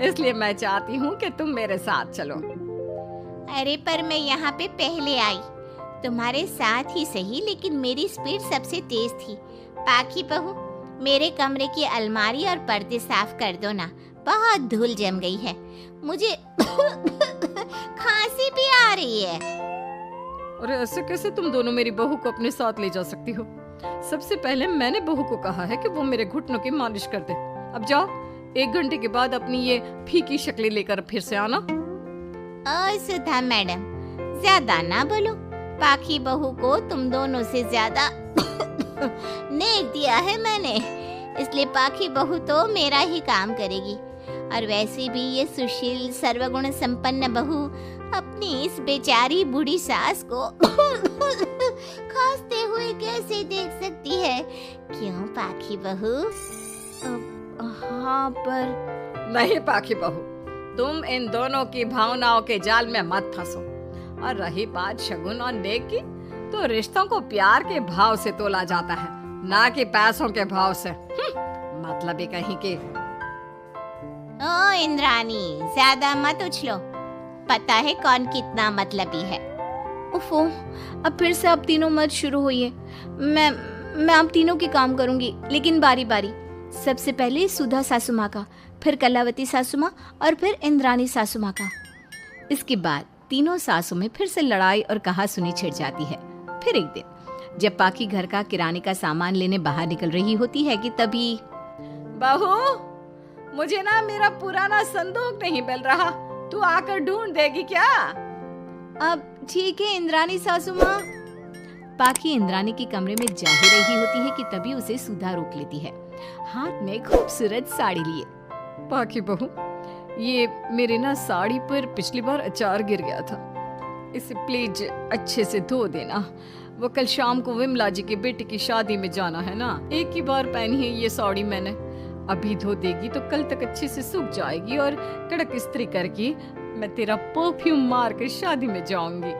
इसलिए मैं चाहती हूँ कि तुम मेरे साथ चलो। अरे पर मैं यहाँ पे पहले आई, तुम्हारे साथ ही सही, लेकिन मेरी स्पीड सबसे तेज थी। पाखी बहू, मेरे कमरे की अलमारी और पर्दे साफ कर दो ना, बहुत धूल जम गई है। मुझे खांसी भी आ रही है। और ऐसे कैसे तुम दोनों मेरी बहू को अपने साथ ले जा सकती हो? सबसे पहले मैंने बहू को कहा है कि वो मेरे घुटनों की मालिश कर दे। अब जाओ, 1 घंटे के बाद अपनी ये फीकी शक्लें लेकर फिर से आना। सुधा मैडम, ज्यादा ना बोलो। पाखी बहू को तुम दोनों से ज्यादा नेक दिया है मैंने, इसलिए पाखी बहू तो मेरा ही काम करेगी। और वैसे भी ये सुशील सर्वगुण संपन्न बहू अपनी इस बेचारी बूढ़ी सास को खांसते हुए कैसे देख सकती है? क्यों पाखी बहू? हाँ, पर नहीं पाखी बहू, तुम इन दोनों की भावनाओं के जाल में मत फंसो। और रही बात शगुन और नेक की, तो रिश्तों को प्यार के भाव से तोला जाता है, ना कि पैसों के भाव से। मतलब ही कहीं के। ओ इंद्रानी, ज्यादा मत उछलो, पता है कौन कितना मतलबी है। ओफो, अब फिर से आप तीनों मत शुरू होइए। मैं आप तीनों के काम करूंगी, लेकिन बारी बारी। सबसे पहले सुधा सासू माँ का, फिर कलावती सासू माँ और फिर इंद्रानी सासू माँ का। इसके बाद तीनों सासों में फिर से लड़ाई और कहासुनी छिड़ जाती है। फिर एक दिन जब पाखी घर का किराने का सामान लेने बाहर निकल रही होती है कि तभी, बहू, मुझे ना मेरा पुराना संदूक नहीं मिल रहा, तू आकर ढूंढ देगी क्या? अब ठीक है इंद्रानी सासू माँ। पाखी इंद्रानी के कमरे में जा ही रही होती है कि तभी उसे सुधा रोक लेती है, हाथ में खूबसूरत साड़ी लिए। पाखी बहू, ये मेरे ना साड़ी पर पिछली बार अचार गिर गया था, इसे प्लीज अच्छे से धो देना। वो कल शाम को विमला जी के बेटे की शादी में जाना है ना, एक ही बार पहनी है ये साड़ी मैंने। अभी धो देगी तो कल तक अच्छे से सूख जाएगी और कड़क इस्त्री करके मैं तेरा परफ्यूम मार कर शादी में जाऊंगी।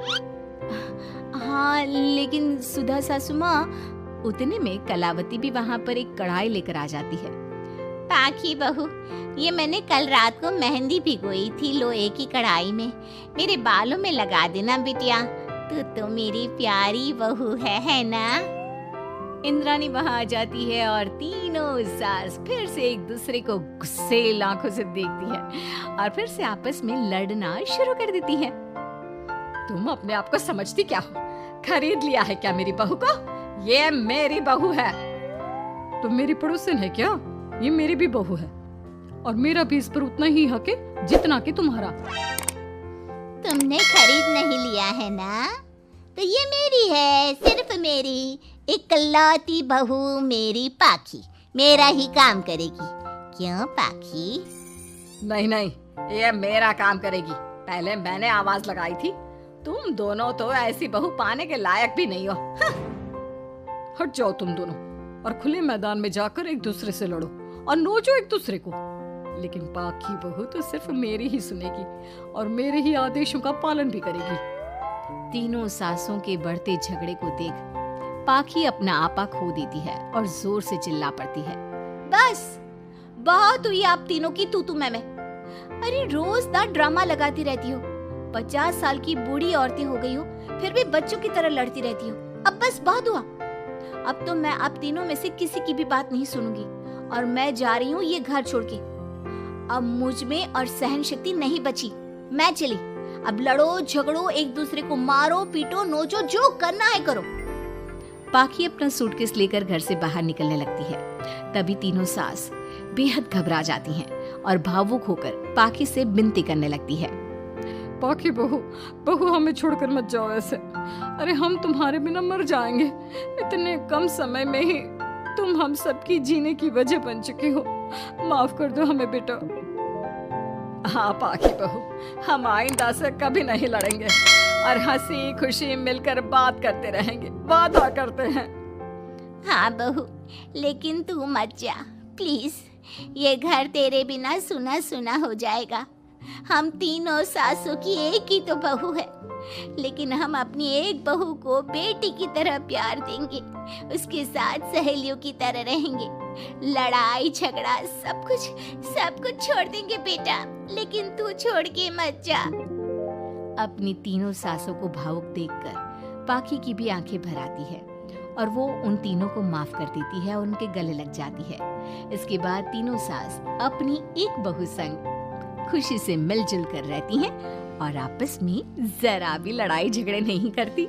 हाँ, लेकिन सुधा सासू माँ। उतने में कलावती भी वहाँ पर एक कढ़ाई लेकर आ जाती है। पाखी बहू, ये मैंने कल रात को मेहंदी भिगोई थी लोहे की कढ़ाई में, मेरे बालों में लगा देना बिटिया। तू तो मेरी प्यारी बहू है ना? इंद्रानी वहाँ आ जाती है और तीनों सास फिर से एक दूसरे को गुस्सेल आंखों से देखती है और फिर से आपस में लड़ना शुरू कर देती है। तुम अपने आप को समझती क्या हो? खरीद लिया है क्या मेरी बहू को? ये मेरी बहू है। तुम मेरी पड़ोसन है क्या? ये मेरी भी बहू है और मेरा भी इस पर उतना ही हक है जितना कि तुम्हारा। तुमने खरीद नहीं लिया है ना, तो ये मेरी है, सिर्फ मेरी इकलौती बहू मेरी पाखी, मेरा ही काम करेगी। क्यों पाखी? नहीं नहीं, ये मेरा काम करेगी। पहले मैंने आवाज लगाई थी। तुम दोनों तो ऐसी बहू पाने के लायक भी नहीं हो। हट जाओ तुम दोनों और खुले मैदान में जाकर एक दूसरे से लड़ो और नोचो एक दूसरे को। लेकिन पाखी बहू तो सिर्फ मेरी ही सुनेगी और मेरे ही आदेशों का पालन भी करेगी। तीनों सासों के बढ़ते झगड़े को देख पाखी अपना आपा खो देती है और जोर से चिल्ला पड़ती है, बस बहुत हुई आप तीनों की तू मैं। अरे रोज ना ड्रामा लगाती रहती हो। 50 साल की बूढ़ी औरतें हो गई हो, फिर भी बच्चों की तरह लड़ती रहती हो। अब बस बहुत हुआ। अब तो मैं आप तीनों में से किसी की भी बात नहीं सुनूंगी और मैं जा रही हूँ ये घर छोड़ के। अब मुझ में और सहन शक्ति नहीं बची, मैं चली। अब लड़ो झगड़ो, एक दूसरे को मारो पीटो नोचो, जो करना है करो। पाखी अपना सूटकेस लेकर घर से बाहर निकलने लगती है। तभी तीनों सास बेहद घबरा जाती हैं और भावुक होकर पाखी से विनती करने लगती है, पाखी बहू, बहू हमें छोड़कर मत जाओ ऐसे। अरे हम तुम्हारे बिना मर जाएंगे। इतने कम समय में ही तुम हम सबकी जीने की वजह बन चुकी हो। माफ कर दो हमें बेटा। हाँ पाखी बहू, हम आइंदा से कभी नहीं लड़ेंगे और हंसी खुशी मिलकर बात करते रहेंगे, वादा करते हैं। हाँ बहू, लेकिन तू मत जा प्लीज। ये घर तेरे बिना सुना सुना हो जाएगा। हम तीनों सासों की एक ही तो बहू है, लेकिन हम अपनी एक बहू को बेटी की तरह प्यार देंगे, उसके साथ सहेलियों की तरह रहेंगे। लड़ाई झगड़ा सब कुछ छोड़ देंगे बेटा, लेकिन तू छोड़ के मत जा। अपनी तीनों सासों को भावुक देखकर पाखी की भी आंखें भर आती है और वो उन तीनों को माफ कर देती है और उनके गले लग जाती है। इसके बाद तीनों सास अपनी एक बहू संग खुशी से मिलजुल कर रहती हैं और आपस में जरा भी लड़ाई झगड़े नहीं करती।